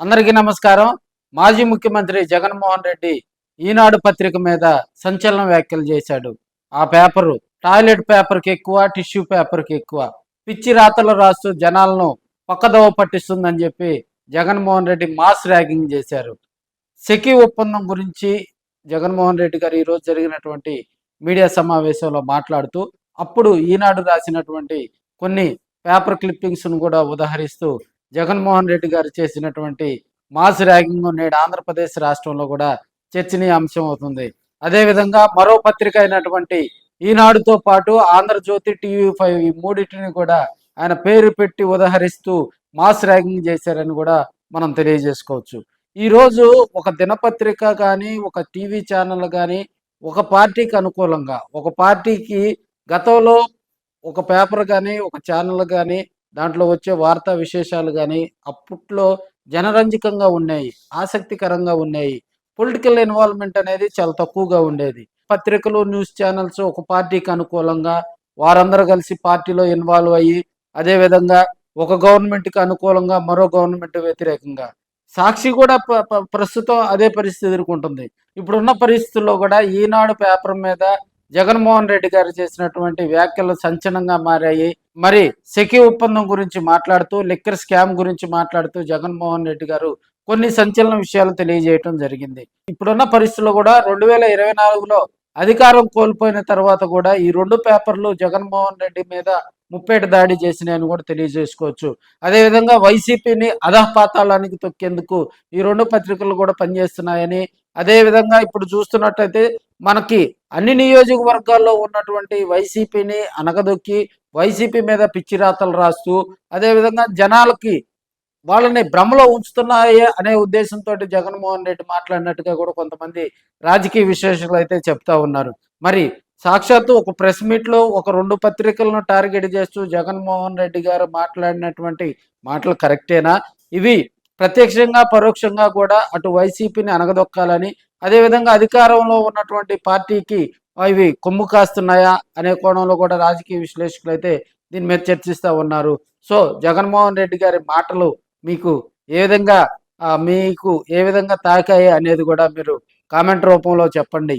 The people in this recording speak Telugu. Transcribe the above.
అందరికీ నమస్కారం. మాజీ ముఖ్యమంత్రి జగన్మోహన్ రెడ్డి ఈనాడు పత్రిక మీద సంచలన వ్యాఖ్యలు చేశాడు. ఆ పేపరు టాయిలెట్ పేపర్‌కి ఎక్కువ, టిష్యూ పేపర్‌కి ఎక్కువ. పిచ్చి రాతలు రాస్తూ జనాలను పక్కదోవ పట్టిస్తుందని చెప్పి జగన్మోహన్ రెడ్డి మాస్ ర్యాగింగ్ చేశారు. సెకీ ఒప్పందం గురించి జగన్మోహన్ రెడ్డి గారు ఈరోజు జరిగినటువంటి మీడియా సమావేశంలో మాట్లాడుతూ, అప్పుడు ఈనాడు రాసినటువంటి కొన్ని పేపర్ క్లిప్పింగ్స్‌ను కూడా ఉదహరిస్తూ జగన్మోహన్ రెడ్డి గారు చేసినటువంటి మాస్ ర్యాగింగ్ నేడు ఆంధ్రప్రదేశ్ రాష్ట్రంలో కూడా చర్చనీయాంశం అవుతుంది. అదేవిధంగా మరో పత్రిక అయినటువంటి ఈనాడుతో పాటు ఆంధ్రజ్యోతి, టీవీ5 ఈ మూడిటిని కూడా ఆయన పేరు పెట్టి ఉదహరిస్తూ మాస్ ర్యాగింగ్ చేశారని కూడా మనం తెలియజేసుకోవచ్చు. ఈరోజు ఒక దినపత్రిక కానీ, ఒక టీవీ ఛానల్ కానీ, ఒక పార్టీకి అనుకూలంగా, ఒక పార్టీకి గతంలో ఒక పేపర్ కానీ, ఒక ఛానల్ కానీ, దాంట్లో వచ్చే వార్తా విశేషాలు గానీ, అప్పట్లో జనరంజకంగా ఉన్నాయి. ఆసక్తికరంగా ఉన్నాయి. పొలిటికల్ ఇన్వాల్వ్‌మెంట్ అనేది చాలా తక్కువగా ఉండేది. పత్రికలు, న్యూస్ ఛానెల్స్ ఒక పార్టీకి అనుకూలంగా వారందరూ కలిసి పార్టీలో ఇన్వాల్వ్ అయ్యి, అదేవిధంగా ఒక గవర్నమెంట్‌కి అనుకూలంగా, మరో గవర్నమెంట్ వ్యతిరేకంగా. సాక్షి కూడా ప ప ప్రస్తుతం అదే పరిస్థితి ఎదుర్కొంటుంది. ఇప్పుడున్న పరిస్థితుల్లో కూడా ఈనాడు పేపర్ మీద జగన్మోహన్ రెడ్డి గారు చేసినటువంటి వ్యాఖ్యలు సంచలనంగా మారాయి. మరి సెకీ ఒప్పందం గురించి మాట్లాడుతూ, లిక్కర్ స్కామ్ గురించి మాట్లాడుతూ జగన్మోహన్ రెడ్డి గారు కొన్ని సంచలన విషయాలు తెలియజేయటం జరిగింది. ఇప్పుడున్న పరిస్థితుల్లో కూడా 2024లో అధికారం కోల్పోయిన తర్వాత కూడా ఈ 2 పేపర్లు జగన్మోహన్ రెడ్డి మీద ముప్పేట దాడి చేసినాయని కూడా తెలియజేసుకోవచ్చు. అదేవిధంగా వైసీపీని అధఃపాతాళానికి తొక్కేందుకు ఈ 2 పత్రికలు కూడా పనిచేస్తున్నాయని, అదేవిధంగా ఇప్పుడు చూస్తున్నట్టయితే మనకి అన్ని నియోజకవర్గాల్లో ఉన్నటువంటి వైసీపీని అణగదొక్కి, వైసీపీ మీద పిచ్చి రాతలు రాస్తూ, అదేవిధంగా జనాలకి వాళ్ళని భ్రమలో ఉంచుతున్నాయి అనే ఉద్దేశంతో జగన్మోహన్ రెడ్డి మాట్లాడినట్టుగా కూడా కొంతమంది రాజకీయ విశ్లేషకులు అయితే చెప్తా ఉన్నారు. మరి సాక్షాత్తు ఒక ప్రెస్ మీట్లో ఒక 2 పత్రికలను టార్గెట్ చేస్తూ జగన్మోహన్ రెడ్డి గారు మాట్లాడినటువంటి మాటలు కరెక్టేనా? ఇవి ప్రత్యక్షంగా, పరోక్షంగా కూడా అటు వైసీపీని అణగదొక్కాలని, అదేవిధంగా అధికారంలో ఉన్నటువంటి పార్టీకి ఇవి కొమ్ము కాస్తున్నాయా అనే కోణంలో కూడా రాజకీయ విశ్లేషకులు అయితే దీని మీద చర్చిస్తూ ఉన్నారు. సో జగన్మోహన్ రెడ్డి గారి మాటలు మీకు మీకు ఏ విధంగా తాకాయి అనేది కూడా మీరు కామెంట్ రూపంలో చెప్పండి.